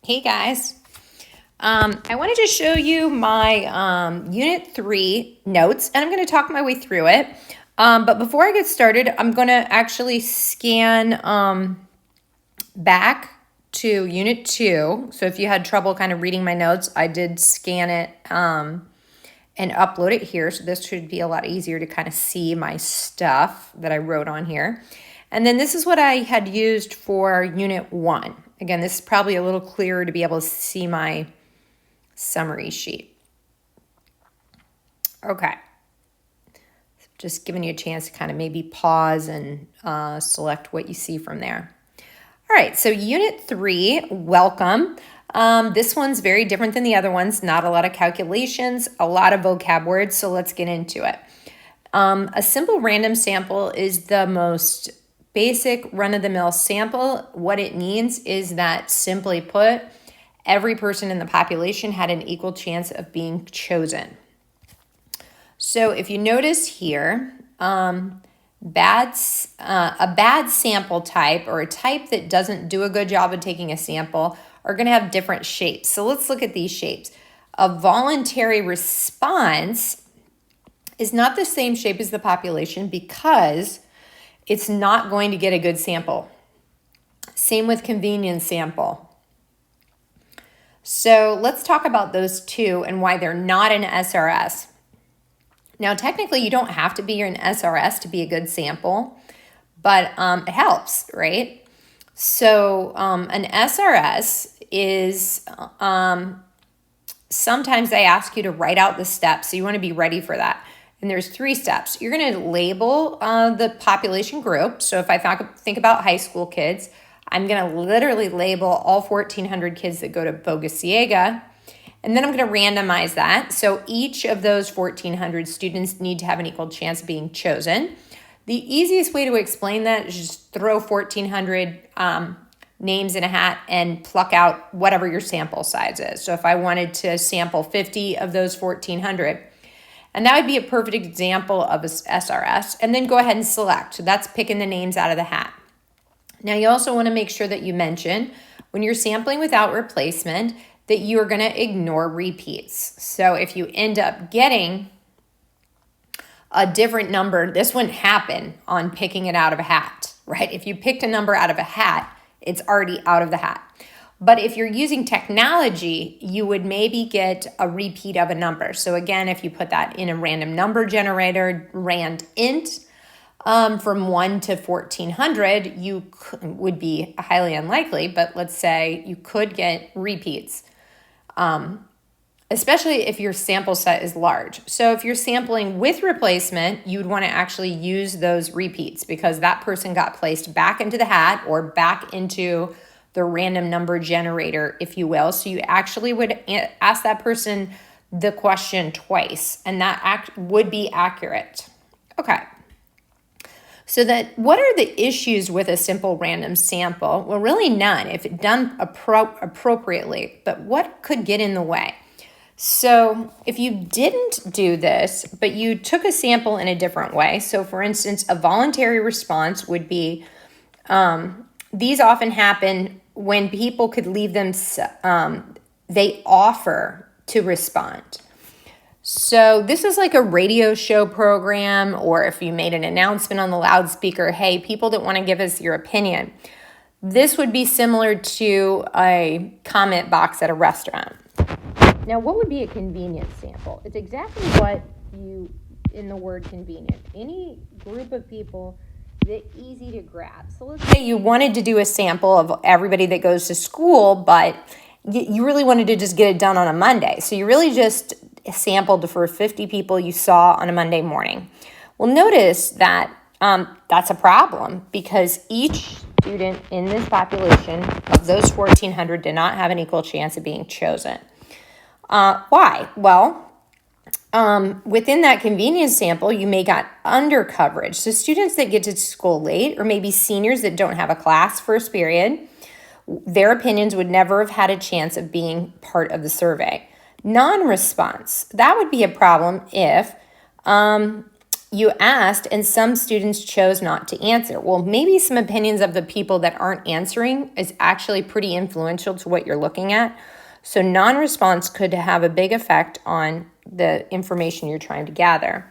Hey guys, I wanted to show you my Unit 3 notes, and I'm going to talk my way through it. But before I get started, I'm going to actually scan back to Unit 2. So if you had trouble kind of reading my notes, I did scan it and upload it here. So this should be a lot easier to kind of see my stuff that I wrote on here. And then this is what I had used for Unit 1. Again, this is probably a little clearer to be able to see my summary sheet. Okay. Just giving you a chance to kind of maybe pause and select what you see from there. All right, so Unit 3, welcome. This one's very different than the other ones. Not a lot of calculations, a lot of vocab words, so let's get into it. A simple random sample is the most basic run-of-the-mill sample. What it means is that, simply put, every person in the population had an equal chance of being chosen. So if you notice here, a bad sample type, or a type that doesn't do a good job of taking a sample, are going to have different shapes. So let's look at these shapes. A voluntary response is not the same shape as the population because it's not going to get a good sample. Same with convenience sample. So let's talk about those two and why they're not an SRS. Now, technically, you don't have to be an SRS to be a good sample, but it helps, right? So an SRS is sometimes they ask you to write out the steps, so you want to be ready for that. And there's 3 steps. You're going to label the population group. So if I think about high school kids, I'm going to literally label all 1,400 kids that go to Bogosiega. And then I'm going to randomize that. So each of those 1,400 students need to have an equal chance of being chosen. The easiest way to explain that is just throw 1,400 names in a hat and pluck out whatever your sample size is. So if I wanted to sample 50 of those 1,400, and that would be a perfect example of a SRS, and then go ahead and select. So that's picking the names out of the hat. Now you also want to make sure that you mention when you're sampling without replacement that you are going to ignore repeats. So if you end up getting a different number, this wouldn't happen on picking it out of a hat, right? If you picked a number out of a hat, it's already out of the hat. But if you're using technology, you would maybe get a repeat of a number. So again, if you put that in a random number generator, rand int, from 1 to 1,400, you would be highly unlikely, but let's say you could get repeats, especially if your sample set is large. So if you're sampling with replacement, you would want to actually use those repeats because that person got placed back into the hat or back into the random number generator, if you will. So you actually would ask that person the question twice, and that would be accurate. Okay. So what are the issues with a simple random sample? Well, really none if it's done appropriately, but what could get in the way? So if you didn't do this, but you took a sample in a different way, so for instance, a voluntary response would be, these often happen when people could leave them, they offer to respond. So this is like a radio show program, or if you made an announcement on the loudspeaker, hey, people that want to give us your opinion. This would be similar to a comment box at a restaurant. Now, what would be a convenience sample? It's exactly what in the word convenient. Any group of people that easy to grab. So let's say you wanted to do a sample of everybody that goes to school, but you really wanted to just get it done on a Monday. So you really just sampled for 50 people you saw on a Monday morning. Well, notice that that's a problem because each student in this population of those 1,400 did not have an equal chance of being chosen. Why? Well, within that convenience sample, you may got under coverage. So students that get to school late, or maybe seniors that don't have a class first period, their opinions would never have had a chance of being part of the survey. Non-response, that would be a problem if you asked and some students chose not to answer. Well, maybe some opinions of the people that aren't answering is actually pretty influential to what you're looking at. So non-response could have a big effect on the information you're trying to gather.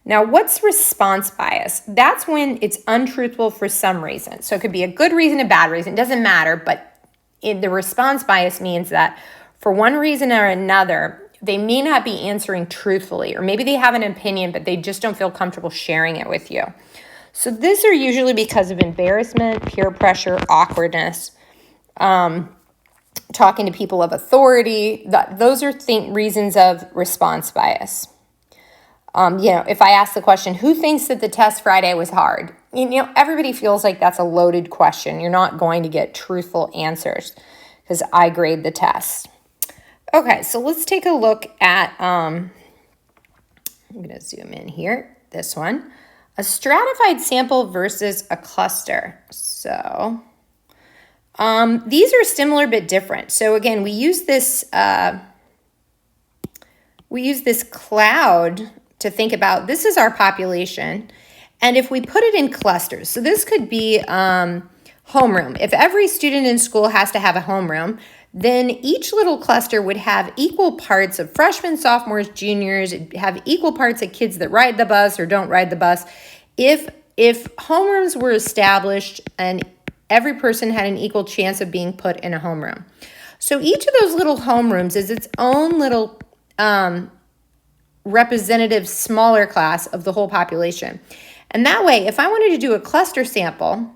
Now, what's response bias? That's when it's untruthful for some reason. So it could be a good reason, a bad reason, it doesn't matter, but the response bias means that for one reason or another, they may not be answering truthfully, or maybe they have an opinion, but they just don't feel comfortable sharing it with you. So these are usually because of embarrassment, peer pressure, awkwardness, talking to people of authority. Those are reasons of response bias. If I ask the question, who thinks that the test Friday was hard? Everybody feels like that's a loaded question. You're not going to get truthful answers because I grade the test. Okay, so let's take a look at, I'm going to zoom in here, this one. A stratified sample versus a cluster. So these are similar but different. So again, we use this cloud to think about, this is our population, and if we put it in clusters, so this could be homeroom. If every student in school has to have a homeroom, then each little cluster would have equal parts of freshmen, sophomores, juniors, have equal parts of kids that ride the bus or don't ride the bus. If homerooms were established and every person had an equal chance of being put in a homeroom. So each of those little homerooms is its own little representative smaller class of the whole population. And that way, if I wanted to do a cluster sample,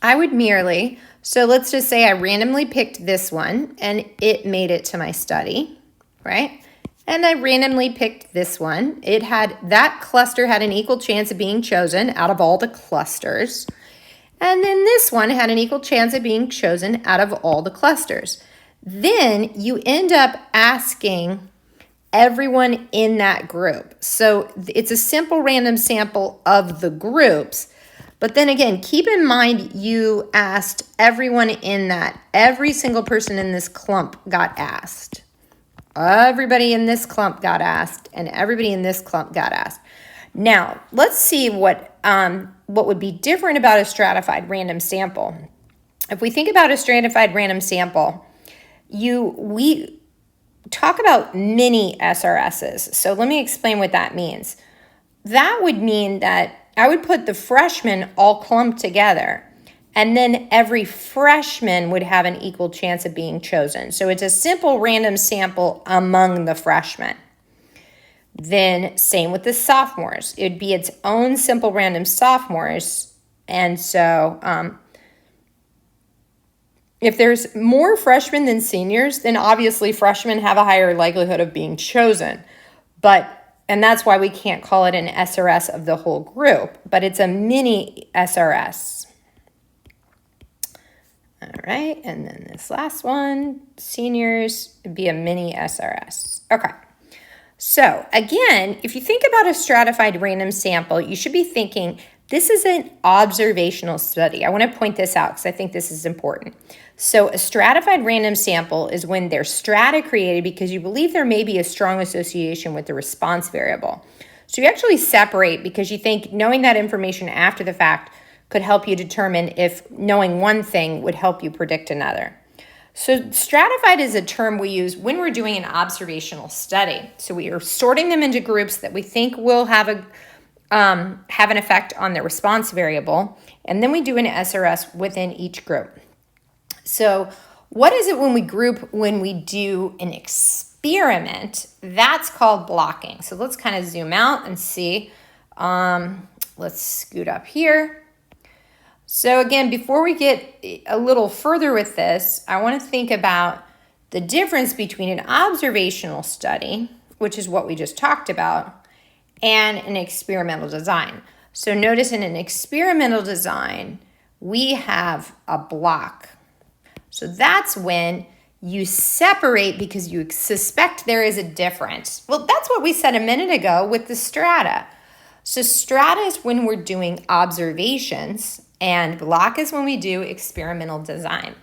I would merely, so let's just say I randomly picked this one and it made it to my study, right? And I randomly picked this one. That cluster had an equal chance of being chosen out of all the clusters. And then this one had an equal chance of being chosen out of all the clusters. Then you end up asking everyone in that group. So it's a simple random sample of the groups. But then again, keep in mind you asked everyone in that. Every single person in this clump got asked. Everybody in this clump got asked, and everybody in this clump got asked. Now, let's see what would be different about a stratified random sample. If we think about a stratified random sample, we talk about mini SRSs. So let me explain what that means. That would mean that I would put the freshmen all clumped together, and then every freshman would have an equal chance of being chosen. So it's a simple random sample among the freshmen. Then same with the sophomores. It'd be its own simple random sophomores. And so if there's more freshmen than seniors, then obviously freshmen have a higher likelihood of being chosen. And that's why we can't call it an SRS of the whole group, but it's a mini SRS. All right, and then this last one, seniors, would be a mini SRS. Okay, so again, if you think about a stratified random sample, you should be thinking, this is an observational study. I want to point this out because I think this is important. So a stratified random sample is when they're strata created because you believe there may be a strong association with the response variable. So you actually separate because you think knowing that information after the fact could help you determine if knowing one thing would help you predict another. So stratified is a term we use when we're doing an observational study. So we are sorting them into groups that we think will have an effect on the response variable, and then we do an SRS within each group. So what is it when we do an experiment? That's called blocking. So let's kind of zoom out and see. Let's scoot up here. So again, before we get a little further with this, I want to think about the difference between an observational study, which is what we just talked about, and an experimental design. So notice in an experimental design, we have a block. So that's when you separate because you suspect there is a difference. Well, that's what we said a minute ago with the strata. So strata is when we're doing observations, and block is when we do experimental design.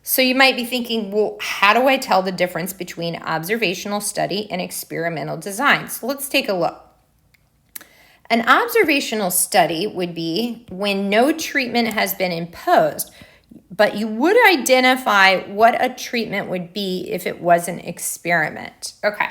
So you might be thinking, well, how do I tell the difference between observational study and experimental design? So let's take a look. An observational study would be when no treatment has been imposed, but you would identify what a treatment would be if it was an experiment. Okay,